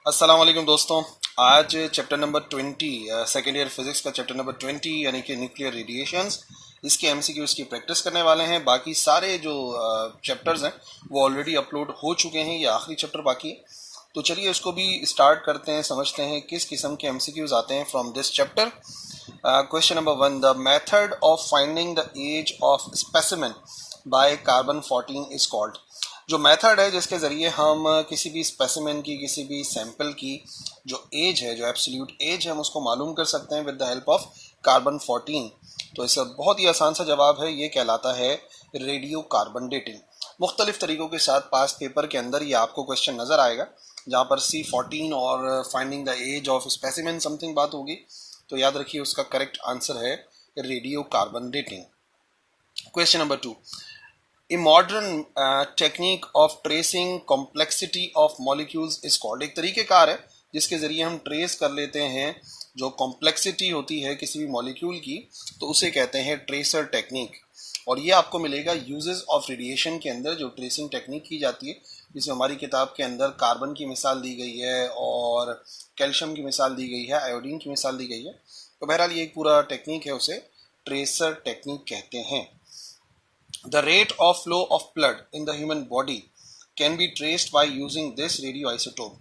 अस्सलाम वालेकुम दोस्तों। आज chapter number 20 second year physics का चैप्टर नंबर 20 यानी कि न्यूक्लियर रेडिएशंस, इसके एमसीक्यूज की प्रैक्टिस करने वाले हैं। बाकी सारे जो चैप्टर्स हैं वो ऑलरेडी अपलोड हो चुके हैं, ये आखिरी चैप्टर बाकी है। तो चलिए इसको भी स्टार्ट करते हैं, समझते हैं किस किस्म के एमसीक्यूज आते हैं from this chapter. Question number 1, the method of finding the age of specimen by carbon 14 is called. जो मेथड है जिसके ज़रिए हम किसी भी स्पेसिमेन की, किसी भी सैंपल की जो एज है, जो एब्सोल्यूट एज है, हम उसको मालूम कर सकते हैं with the help of carbon 14। तो इसका बहुत ही आसान सा जवाब है, ये कहलाता है रेडियो कार्बन डेटिंग। मुख्तलिफ तरीक़ों के साथ पास्ट पेपर के अंदर ये आपको क्वेश्चन नज़र आएगा, जहाँ पर C14 और finding the age of specimen something बात होगी। तो याद रखिए उसका करेक्ट आंसर है radio carbon dating. Question number 2, A modern technique of tracing complexity of molecules is called। एक तरीक़ेकार है जिसके ज़रिए हम ट्रेस कर लेते हैं जो कॉम्प्लेक्सिटी होती है किसी भी मॉलिक्यूल की, तो उसे कहते हैं ट्रेसर टेक्निक। और ये आपको मिलेगा यूजेस ऑफ रेडिएशन के अंदर, जो ट्रेसिंग टेक्निक की जाती है, जिसमें हमारी किताब के अंदर कार्बन की मिसाल दी गई है और कैल्शियम की मिसाल दी गई है, आयोडीन की मिसाल दी गई है। तो बहरहाल ये एक पूरा टेक्निक है, उसे ट्रेसर टेक्निक कहते हैं। The rate of flow of blood in the human body can be traced by using this radioisotope।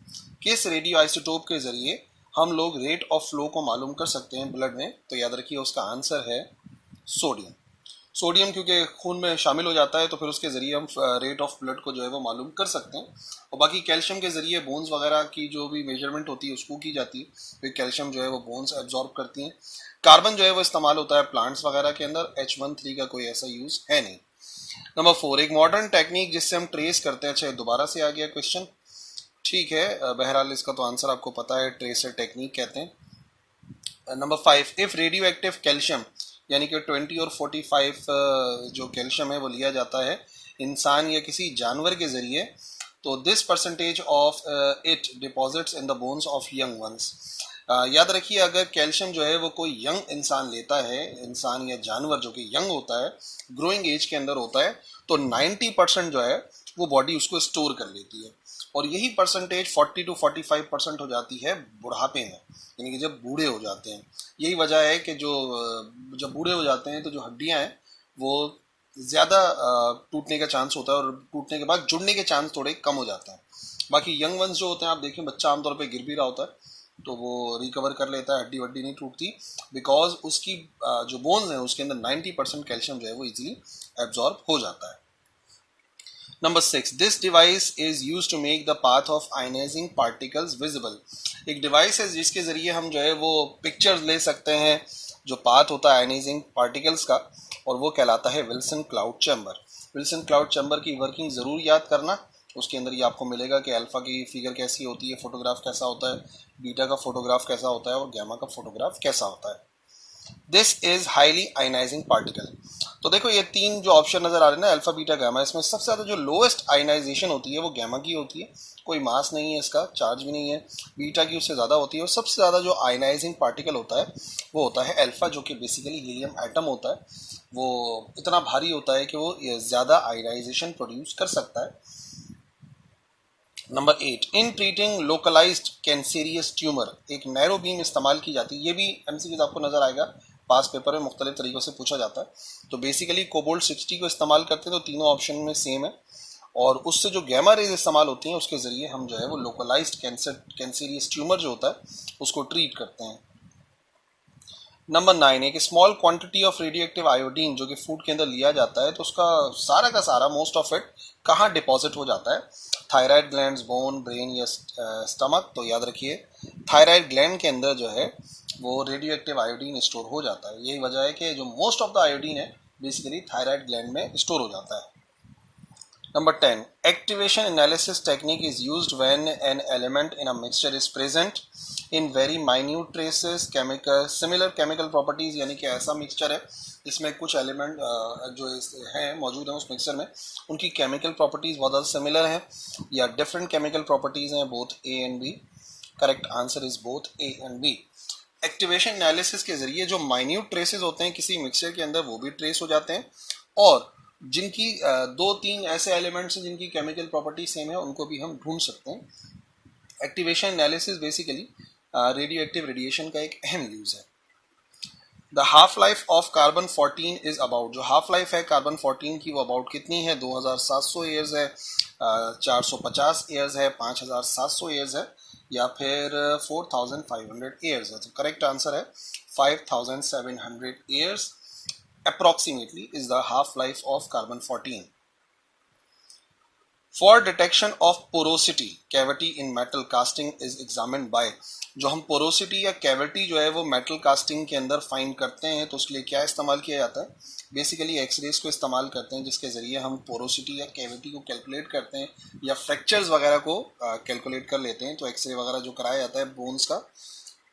किस रेडियो आइसोटोप के जरिए हम लोग रेट ऑफ फ्लो को मालूम कर सकते हैं ब्लड में? तो याद रखिए उसका आंसर है सोडियम। सोडियम क्योंकि खून में शामिल हो जाता है तो फिर उसके ज़रिए हम रेट ऑफ ब्लड को जो है वो मालूम कर सकते हैं। और बाकी कैल्शियम के ज़रिए बोन्स वगैरह की जो भी मेजरमेंट होती है उसको की जाती है, फिर कैल्शियम जो है वो बोन्स एब्जॉर्ब करती हैं। कार्बन जो है वो इस्तेमाल होता है प्लांट्स वगैरह के अंदर, H13 का कोई ऐसा यूज़ है नहीं। नंबर 4, एक मॉडर्न टेक्निक जिससे हम ट्रेस करते हैं। अच्छा, दोबारा से आ गया क्वेश्चन, ठीक है। बहरहाल इसका तो आंसर आपको पता है, ट्रेसर टेक्निक कहते हैं। Number 5, if radio active calcium यानी कि 20 और 45 जो कैल्शियम है वो लिया जाता है इंसान या किसी जानवर के जरिए, तो this percentage of it deposits in the bones of young ones. याद रखिए अगर कैल्शियम जो है वो कोई यंग इंसान लेता है, इंसान या जानवर जो कि यंग होता है, ग्रोइंग एज के अंदर होता है, तो 90% जो है वो बॉडी उसको स्टोर कर लेती है। और यही परसेंटेज 40 to 45% हो जाती है बुढ़ापे में, यानी कि जब बूढ़े हो जाते हैं। यही वजह है कि जो जब बूढ़े हो जाते हैं तो जो हड्डियां हैं वो ज़्यादा टूटने का चांस होता है और टूटने के बाद जुड़ने के चांस थोड़े कम हो जाते हैं। बाकी यंग वंस जो होते हैं, आप देखें बच्चा आमतौर पे गिर भी रहा होता है तो वो रिकवर कर लेता है, हड्डी वड्डी नहीं टूटती, बिकॉज उसकी जो बोन्स हैं उसके अंदर 90% कैल्शियम जो है वो इजीली एब्जॉर्ब हो जाता है। नंबर 6, this device is use to make the path of ionizing particles visible. एक डिवाइस है जिसके जरिए हम जो है वो पिक्चर्स ले सकते हैं जो पाथ होता है आयनाइजिंग पार्टिकल्स का, और वो कहलाता है Wilson cloud chamber. Wilson cloud chamber की वर्किंग ज़रूर याद करना, उसके अंदर ये आपको मिलेगा कि अल्फ़ा की फिगर कैसी होती है, फोटोग्राफ कैसा होता है, बीटा का फोटोग्राफ कैसा होता है और गैमा का फोटोग्राफ कैसा होता है। This is highly ionising particle. तो देखो ये तीन जो ऑप्शन नजर आ रहे हैं ना, अल्फा बीटा गैमा, इसमें सबसे ज्यादा जो लोएस्ट आयनाइजेशन होती है वो गैमा की होती है। कोई मास नहीं है इसका, चार्ज भी नहीं है। बीटा की उससे ज्यादा होती है और सबसे ज्यादा जो आयनाइजिंग पार्टिकल होता है वो होता है अल्फा, जो कि बेसिकली हीलियम एटम होता है। वो इतना भारी होता है कि वो ज्यादा आयनाइजेशन प्रोड्यूस कर सकता है। Number 8, in treating localized cancerous tumour एक नैरो बीम इस्तेमाल की जाती है। ये भी एमसीक्यूज आपको नजर आएगा, पास पेपर में मुख्तलिफ तरीकों से पूछा जाता है। तो बेसिकली कोबोल्ट 60 को इस्तेमाल करते हैं, तो तीनों ऑप्शन में सेम है। और उससे जो गैमा रेज इस्तेमाल होती हैं उसके ज़रिए हम जो है वो लोकलाइज्ड कैंसेरियस ट्यूमर जो होता है उसको ट्रीट करते हैं। नंबर 9, एक small quantity of radio active iodine जो कि फूड के अंदर लिया जाता है, तो उसका सारा का सारा मोस्ट ऑफ इट कहाँ डिपॉजिट हो जाता है? थायराइड ग्लैंड्स, बोन, ब्रेन या स्टमक। तो याद रखिए थायराइड ग्लैंड के अंदर जो है वो रेडियो एक्टिव आयोडीन स्टोर हो जाता है। यही वजह है कि जो मोस्ट ऑफ द आयोडीन है बेसिकली थायराइड ग्लैंड में स्टोर हो जाता है। Number 10, activation analysis technique is used when an element in a mixture is present in very minute traces chemical similar chemical properties, यानी कि ऐसा मिक्सचर है जिसमें कुछ एलिमेंट जो हैं मौजूद हैं उस मिक्सचर में, उनकी केमिकल प्रॉपर्टीज बहुत ज़्यादा सिमिलर हैं या डिफरेंट केमिकल प्रॉपर्टीज हैं, both A and B. Correct answer is both A and B. Activation analysis के जरिए जो माइन्यूट ट्रेसेस होते हैं किसी मिक्सचर के अंदर वो भी ट्रेस हो जाते हैं, और जिनकी दो तीन ऐसे एलिमेंट्स हैं जिनकी केमिकल प्रॉपर्टी सेम है उनको भी हम ढूंढ सकते हैं activation analysis basically radio active radiation का एक अहम यूज है। The half life of carbon 14 is about, जो हाफ लाइफ है कार्बन 14 की वो अबाउट कितनी है, 2700 ईयर्स है, 450 ईयर्स है, 5700 ईयर्स है, या फिर 4500 ईयर्स है। तो करेक्ट आंसर है 5700 years approximately is the half life of carbon 14. For detection of porosity cavity in metal casting is examined by, जो हम पोरोसिटी या कैविटी जो है वो मेटल कास्टिंग के अंदर फाइंड करते हैं तो उसके लिए क्या इस्तेमाल किया जाता है, बेसिकली एक्सरेज को इस्तेमाल करते हैं जिसके ज़रिए हम पोरोसिटी या कैविटी को कैलकुलेट करते हैं या फ्रैक्चर्स वगैरह को कैलकुलेट कर लेते हैं। तो एक्सरे वगैरह जो कराया जाता है बोन्स का,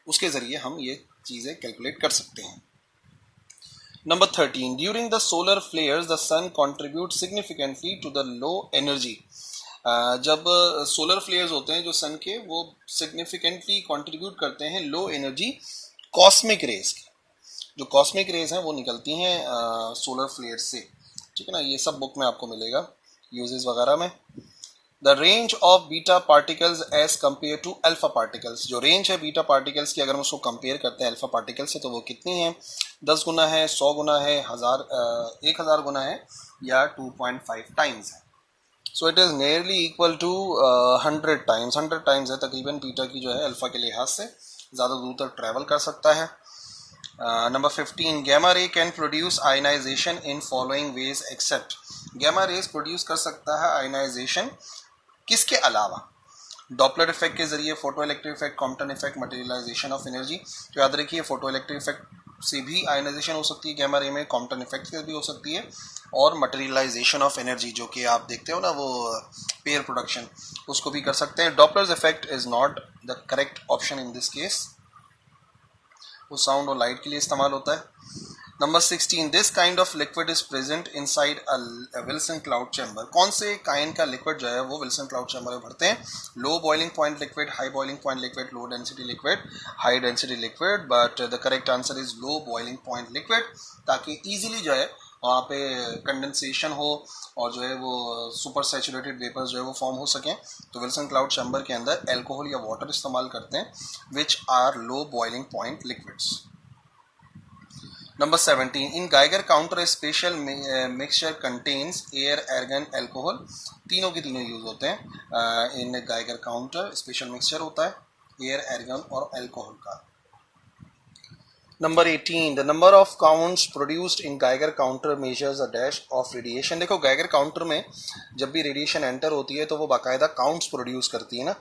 उसके ज़रिए हम ये चीज़ें कैलकुलेट कर सकते हैं। Number 13. During the solar flares, the sun contributes significantly to the low energy. जब सोलर फ्लेयर्स होते हैं जो सन के, वो सिग्निफिकेंटली कंट्रीब्यूट करते हैं लो एनर्जी कॉस्मिक रेज की। जो कॉस्मिक रेज हैं वो निकलती हैं सोलर फ्लेयर्स से, ठीक है ना। ये सब बुक में आपको मिलेगा यूजेस वगैरह में। The range of beta particles as compared to alpha particles, जो रेंज है बीटा पार्टिकल्स की अगर हम उसको कंपेयर करते हैं अल्फा पार्टिकल से तो वो कितनी है, 10 गुना है, 100 गुना है, 1000 गुना है, या 2.5 टाइम्स है। So it is nearly equal to 100 times है तकरीबन बीटा की जो है अल्फा के लिहाज से ज़्यादा दूर तक ट्रैवल कर सकता है। Number 15. Gamma ray can produce ionization in following ways except, gamma rays produce कर सकता है आयनाइजेशन किसके अलावा, डॉपलर इफेक्ट के जरिए, photoelectric effect, Compton effect, materialization of energy. तो याद रखिए फोटो इलेक्ट्रिक इफेक्ट से भी आयनाइजेशन हो सकती है गैमा रे में, कॉम्पटन इफेक्ट से भी हो सकती है, और मटेरियलाइजेशन ऑफ एनर्जी जो कि आप देखते हो ना वो पेयर प्रोडक्शन, उसको भी कर सकते हैं। Doppler's effect is not the correct option in this case, वो साउंड और लाइट के लिए इस्तेमाल होता है। Number 16. This kind of liquid is present inside a Wilson cloud chamber, कौन से काइंड का लिक्विड जो है वो विल्सन क्लाउड चैम्बर में भरते हैं, लो boiling point liquid, high boiling point liquid, low density liquid, high density liquid. But the correct answer is low boiling point liquid, ताकि ईजिली जो है वहाँ पे कंडेंसेशन हो और जो है वो सुपर सैचुरेटेड वेपर्स जो है वो फॉर्म हो सकें। तो विल्सन क्लाउड चैम्बर के अंदर एल्कोहल या वाटर इस्तेमाल करते हैं which are low boiling point liquids. Number 17. In Geiger counter a special mixture contains air, argon, alcohol. तीनों के तीनों यूज होते हैं इन गाइगर काउंटर। स्पेशल मिक्सचर होता है एयर, आर्गन और अल्कोहल का। Number 18. The number of counts produced in Geiger counter measures a dash of radiation. देखो गाइगर काउंटर में जब भी रेडिएशन एंटर होती है तो वो बाकायदा काउंट्स प्रोड्यूस करती है ना।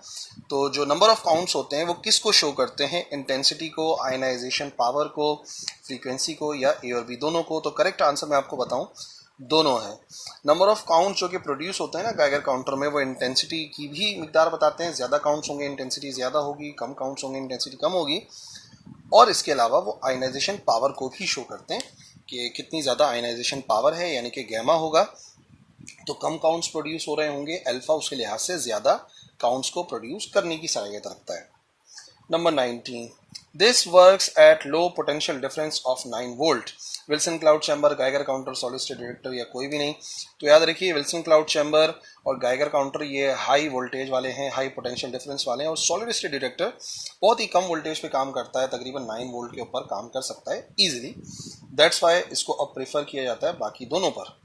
तो जो नंबर ऑफ काउंट्स होते हैं वो किसको शो करते हैं, इंटेंसिटी को, आयनाइजेशन पावर को, फ्रीक्वेंसी को, या ए और बी दोनों को। तो करेक्ट आंसर मैं आपको बताऊं दोनों है। नंबर ऑफ काउंट जो कि प्रोड्यूस होते हैं ना गाइगर काउंटर में, वो इंटेंसिटी की भी मिकदार बताते हैं। ज़्यादा काउंट्स होंगे इंटेंसिटी ज़्यादा होगी, कम काउंट्स होंगे इंटेंसिटी कम होगी, और इसके अलावा वो आयनाइजेशन पावर को भी शो करते हैं कि कितनी ज़्यादा आयनाइजेशन पावर है, यानी कि गैमा होगा तो कम काउंट्स प्रोड्यूस हो रहे होंगे, अल्फा उसके लिहाज से ज़्यादा काउंट्स को प्रोड्यूस करने की सलाहियत रखता है। Number 19. This works at low potential difference of 9 volt. Wilson cloud chamber, Geiger counter, solid state detector या कोई भी नहीं। तो याद रखिए विल्सन क्लाउड चैम्बर और गाइगर काउंटर ये हाई वोल्टेज वाले हैं, हाई पोटेंशियल डिफरेंस वाले हैं, और सॉलिड स्टेट डिटेक्टर बहुत ही कम वोल्टेज पे काम करता है, तकरीबन 9 वोल्ट के ऊपर काम कर सकता है ईजिली। दैट्स वाई इसको अब प्रेफर किया जाता है बाकी दोनों पर।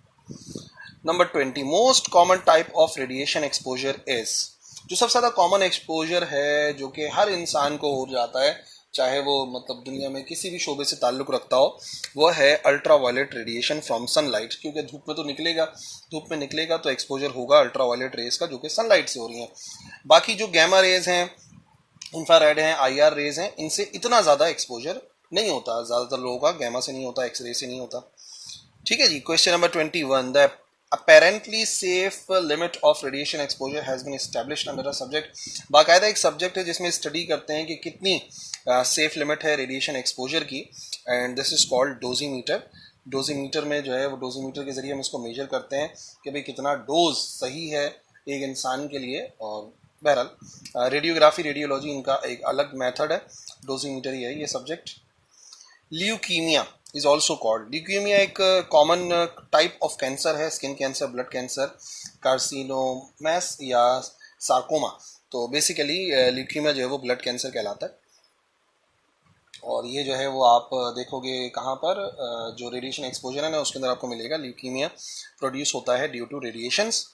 Number 20. Most common type of radiation exposure is, जो सबसे ज़्यादा कॉमन एक्सपोजर है जो कि हर इंसान को हो जाता है, चाहे वो मतलब दुनिया में किसी भी शोबे से ताल्लुक़ रखता हो, वो है ultraviolet radiation from sunlight. क्योंकि धूप में तो निकलेगा, धूप में निकलेगा तो एक्सपोजर होगा अल्ट्रा वायलेट रेज का जो कि सनलाइट से हो रही हैं। बाकी जो गैमा रेज हैं, इंफ्रारेड हैं, आईआर रेज हैं, इनसे इतना ज़्यादा एक्सपोजर नहीं होता, ज़्यादातर लोगों का गैमा से नहीं होता, एक्सरे से नहीं होता। ठीक है जी। Question number 21. The apparently safe limit of radiation exposure has been established under a subject. बाकायदा एक सब्जेक्ट है जिसमें स्टडी करते हैं कि कितनी सेफ लिमिट है रेडिएशन एक्सपोजर की, एंड दिस इज कॉल्ड डोजीमीटर। डोजीमीटर में जो है वो डोजीमीटर के जरिए हम इसको मेजर करते हैं कि भाई कितना डोज सही है एक इंसान के लिए। और बहरहाल रेडियोग्राफी, रेडियोलॉजी इनका एक अलग मेथड है, डोजीमीटर ही है ये subject. Leukaemia is also called, leukaemia एक कॉमन टाइप ऑफ कैंसर है, स्किन कैंसर, ब्लड कैंसर, कार्सिनोमैस या सार्कोमा। तो बेसिकली ल्यूकीमिया जो है वो ब्लड कैंसर कहलाता है। और ये जो है वो आप देखोगे कहाँ पर, जो रेडिएशन एक्सपोजर है ना उसके अंदर आपको मिलेगा, ल्यूकीमिया प्रोड्यूस होता है due to radiations.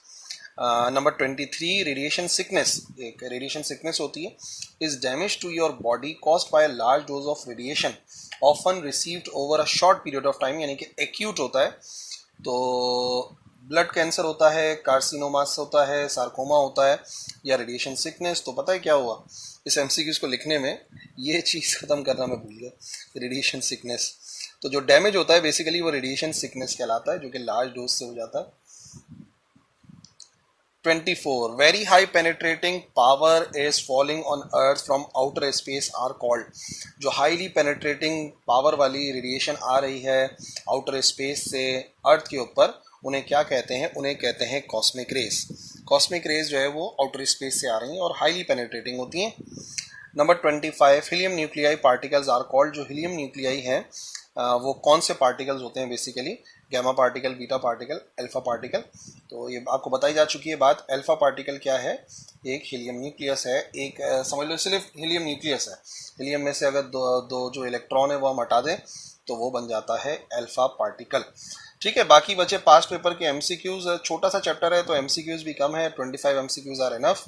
Number 23, radiation sickness. एक रेडिएशन सिकनेस होती है, is damage to your body caused by large dose of radiation often received over a short period of time, यानी कि एक्यूट होता है। तो ब्लड कैंसर होता है, कार्सिनोमास होता है, सार्कोमा होता है, या रेडिएशन सिकनेस। तो पता है क्या हुआ इस एमसीक्यूज को लिखने में, ये चीज़ ख़त्म करना मैं भूल गया, रेडिएशन सिकनेस। तो जो डैमेज होता है बेसिकली वो रेडिएशन सिकनेस कहलाता है, जो कि लार्ज डोज से हो जाता है। 24, very high penetrating power is falling on earth from outer space are called। जो हाईली पेनेट्रेटिंग पावर वाली रेडिएशन आ रही है आउटर स्पेस से अर्थ के ऊपर, उन्हें क्या कहते हैं? उन्हें कहते हैं कॉस्मिक रेज। कॉस्मिक रेज जो है वो आउटर स्पेस से आ रही हैं और हाईली पेनेट्रेटिंग होती हैं। Number 25, helium nuclei particles are called. जो हीलियम न्यूक्लियाई है वो कौन से पार्टिकल्स होते हैं? Basically gamma particle, beta particle, alpha particle. तो ये आपको बताई जा चुकी है बात। अल्फा पार्टिकल क्या है? एक हीलियम न्यूक्लियस है, एक समझ लो सिर्फ हीलियम न्यूक्लियस है। हीलियम में से अगर दो जो इलेक्ट्रॉन है वो हम हटा दें तो वो बन जाता है अल्फा पार्टिकल। ठीक है, बाकी बचे पास्ट पेपर के एमसीक्यूज। छोटा सा चैप्टर है तो एमसीक्यूज भी कम है, 25 MCQs are enough.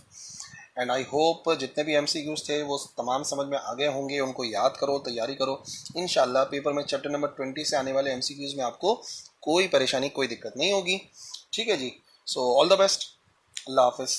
And I hope जितने भी एमसीक्यूज थे वो तमाम समझ में आ गए होंगे, उनको याद करो, तैयारी करो। इंशाल्लाह पेपर में चैप्टर नंबर 20 से आने वाले एमसीक्यूज में आपको कोई परेशानी, कोई दिक्कत नहीं होगी। ठीक है जी, सो ऑल द बेस्ट, अल्लाह हाफिज़।